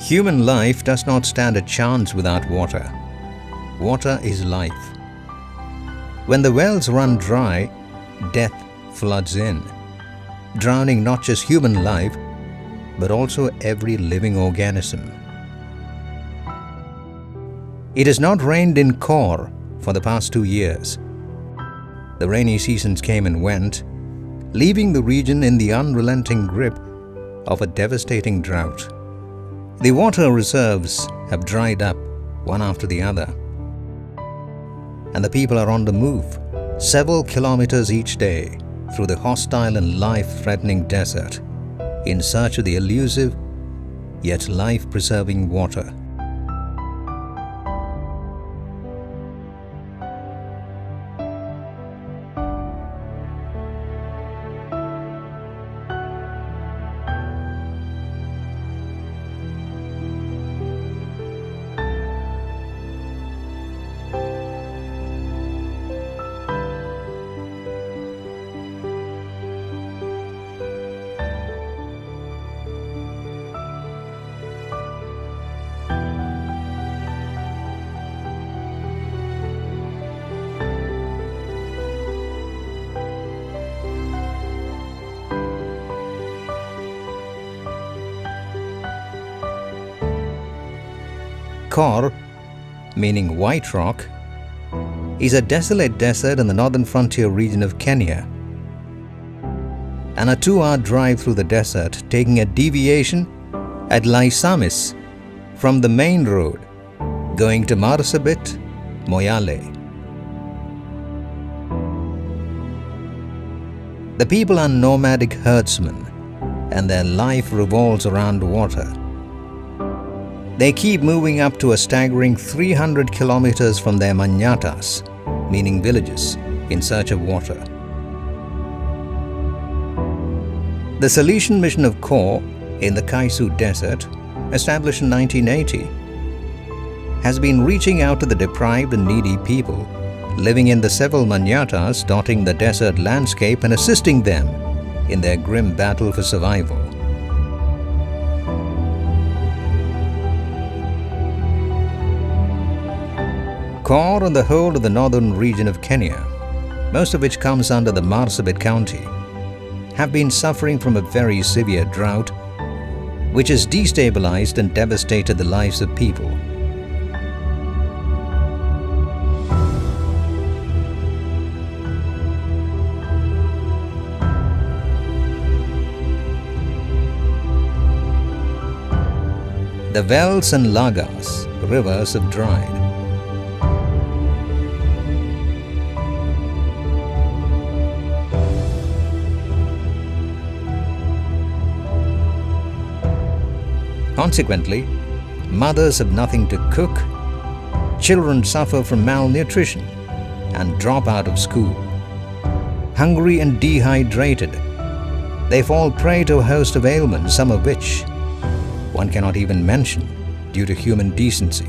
Human life does not stand a chance without water. Water is life. When the wells run dry, death floods in, drowning not just human life, but also every living organism. It has not rained in Kor for the past 2 years. The rainy seasons came and went, leaving the region in the unrelenting grip of a devastating drought. The water reserves have dried up one after the other, and the people are on the move, several kilometers each day through the hostile and life-threatening desert in search of the elusive yet life-preserving water. Kor, meaning white rock, is a desolate desert in the northern frontier region of Kenya, and a 2-hour drive through the desert, taking a deviation at Laisamis from the main road going to Marsabit, Moyale. The people are nomadic herdsmen, and their life revolves around water. They keep moving up to a staggering 300 kilometers from their manyatas, meaning villages, in search of water. The Salesian Mission of Kor in the Kaisu Desert, established in 1980, has been reaching out to the deprived and needy people living in the several manyatas dotting the desert landscape and assisting them in their grim battle for survival. Kor and the whole of the northern region of Kenya, most of which comes under the Marsabit County, have been suffering from a very severe drought which has destabilized and devastated the lives of people. The wells and lagas, rivers, have dried. Consequently, mothers have nothing to cook, children suffer from malnutrition and drop out of school. Hungry and dehydrated, they fall prey to a host of ailments, some of which one cannot even mention due to human decency.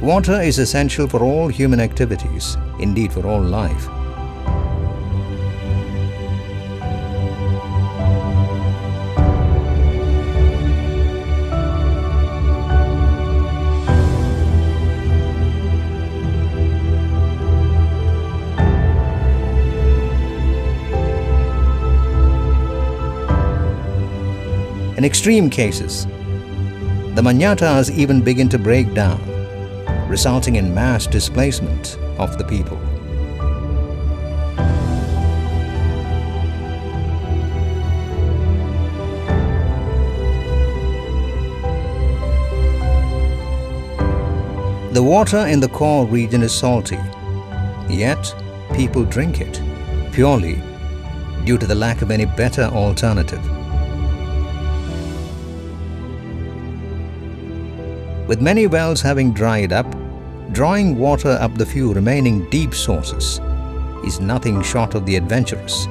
Water is essential for all human activities, indeed for all life. In extreme cases, the manyatas even begin to break down, resulting in mass displacement of the people. The water in the Kor region is salty, yet people drink it purely due to the lack of any better alternative. With many wells having dried up, drawing water up the few remaining deep sources is nothing short of the adventurous.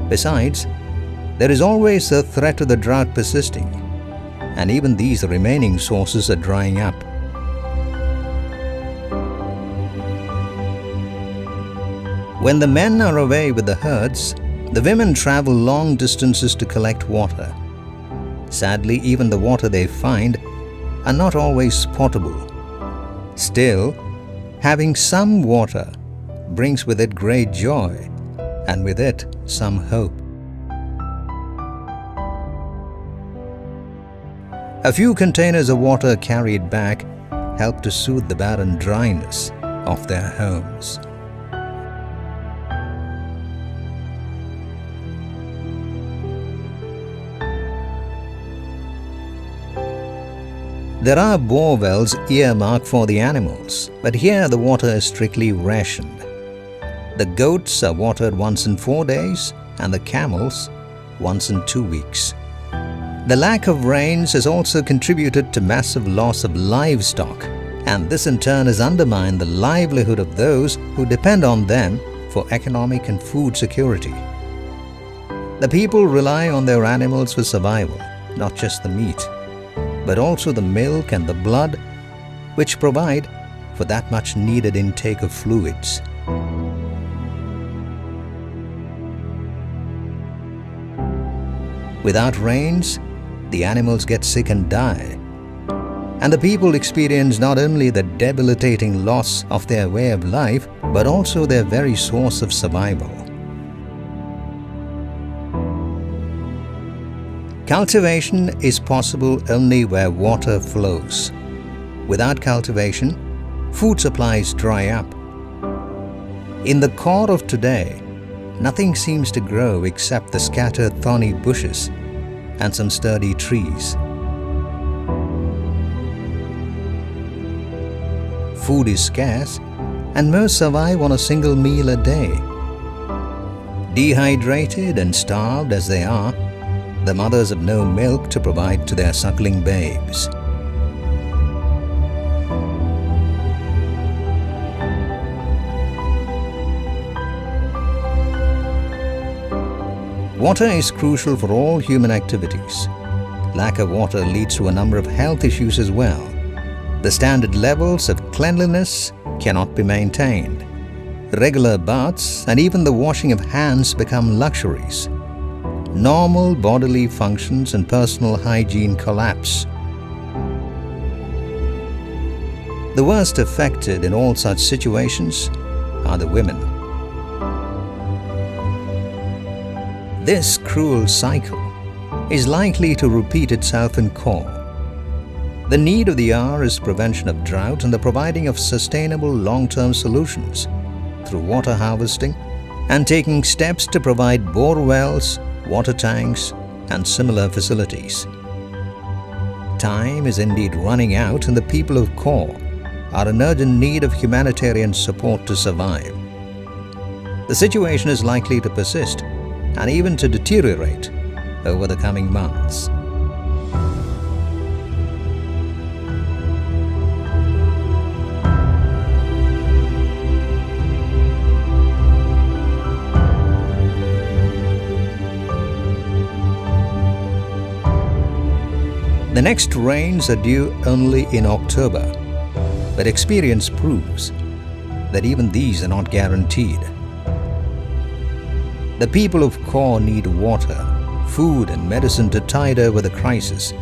Besides, There is always a threat of the drought persisting, and even these remaining sources are drying up. When the men are away with the herds, the women travel long distances to collect water. Sadly, even the water they find are not always potable. Still, having some water brings with it great joy, and with it some hope. A few containers of water carried back help to soothe the barren dryness of their homes. There are bore wells earmarked for the animals, but here the water is strictly rationed. The goats are watered once in 4 days and the camels once in 2 weeks. The lack of rains has also contributed to massive loss of livestock, and this in turn has undermined the livelihood of those who depend on them for economic and food security. The people rely on their animals for survival, not just the meat, but also the milk and the blood, which provide for that much needed intake of fluids. Without rains, the animals get sick and die, and the people experience not only the debilitating loss of their way of life, but also their very source of survival. Cultivation is possible only where water flows. Without cultivation, food supplies dry up. In the core of today, nothing seems to grow except the scattered thorny bushes and some sturdy trees. Food is scarce, and most survive on a single meal a day. Dehydrated and starved as they are, the mothers have no milk to provide to their suckling babes. Water is crucial for all human activities. Lack of water leads to a number of health issues as well. The standard levels of cleanliness cannot be maintained. Regular baths and even the washing of hands become luxuries. Normal bodily functions and personal hygiene collapse. The worst affected in all such situations are the women. This cruel cycle is likely to repeat itself in Kor. The need of the hour is prevention of drought and the providing of sustainable long-term solutions through water harvesting and taking steps to provide bore wells, water tanks, and similar facilities. Time is indeed running out, and the people of Kor are in urgent need of humanitarian support to survive. The situation is likely to persist and even to deteriorate over the coming months. The next rains are due only in October, but experience proves that even these are not guaranteed. The people of Kor need water, food and medicine to tide over the crisis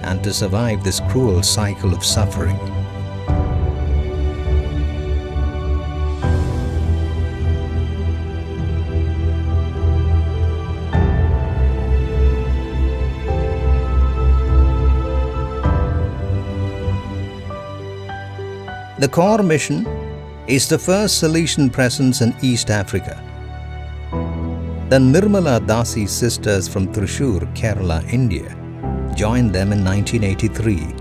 and to survive this cruel cycle of suffering. The Kor mission is the first Salesian presence in East Africa. The Nirmala Dasi sisters from Thrissur, Kerala, India, joined them in 1983.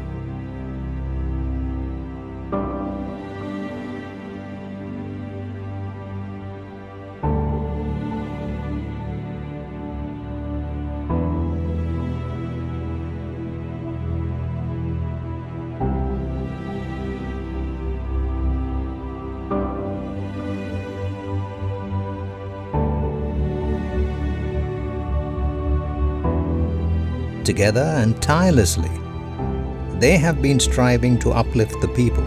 Together and tirelessly, they have been striving to uplift the people,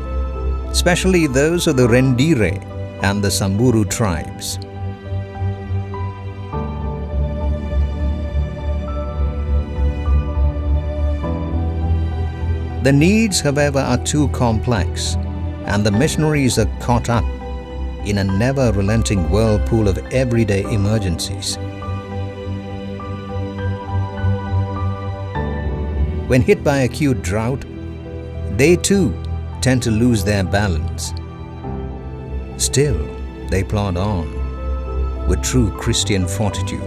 especially those of the Rendire and the Samburu tribes. The needs, however, are too complex, and the missionaries are caught up in a never-relenting whirlpool of everyday emergencies. When hit by acute drought, they too tend to lose their balance. Still, they plod on with true Christian fortitude.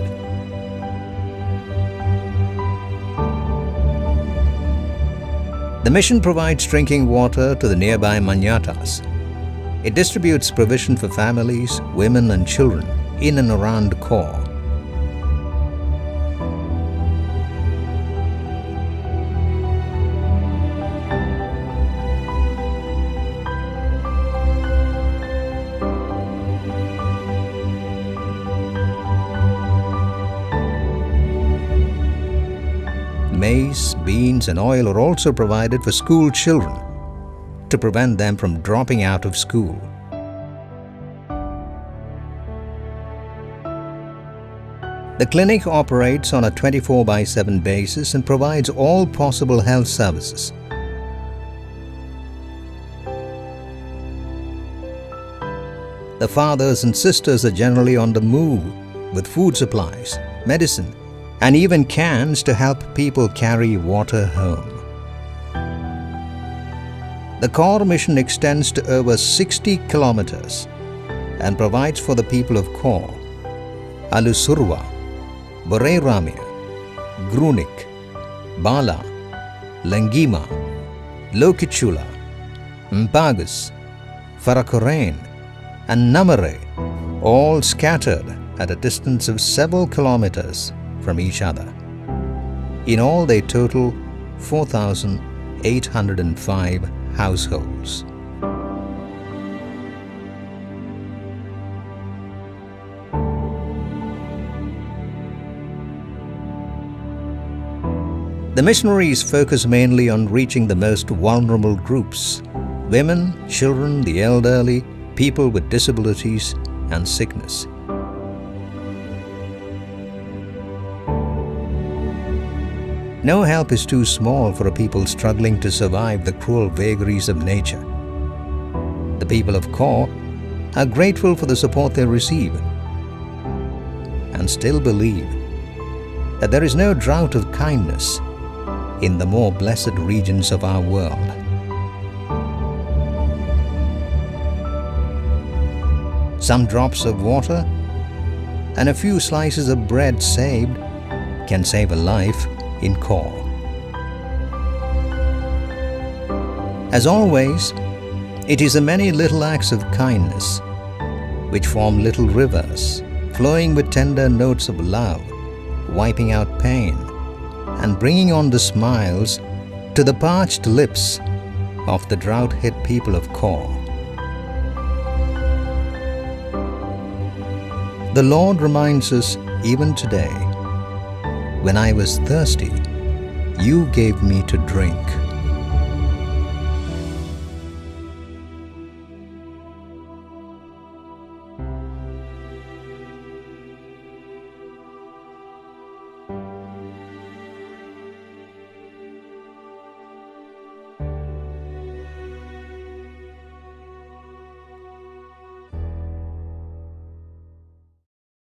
The mission provides drinking water to the nearby manyatas. It distributes provision for families, women and children in and around Kor. Maize, beans and oil are also provided for school children to prevent them from dropping out of school. The clinic operates on a 24/7 basis and provides all possible health services. The fathers and sisters are generally on the move with food supplies, medicine, and even cans to help people carry water home. The Kor mission extends to over 60 kilometers and provides for the people of Kor, Alusurwa, Boreiramia, Grunik, Bala, Langima, Lokichula, Mpagus, Farakorain, and Namare, all scattered at a distance of several kilometers from each other. In all, they total 4,805 households. The missionaries focus mainly on reaching the most vulnerable groups: women, children, the elderly, people with disabilities and sickness. No help is too small for a people struggling to survive the cruel vagaries of nature. The people of Kor are grateful for the support they receive and still believe that there is no drought of kindness in the more blessed regions of our world. Some drops of water and a few slices of bread saved can save a life in Kor. As always, it is the many little acts of kindness which form little rivers, flowing with tender notes of love, wiping out pain, and bringing on the smiles to the parched lips of the drought-hit people of Kor. The Lord reminds us even today, "When I was thirsty, you gave me to drink.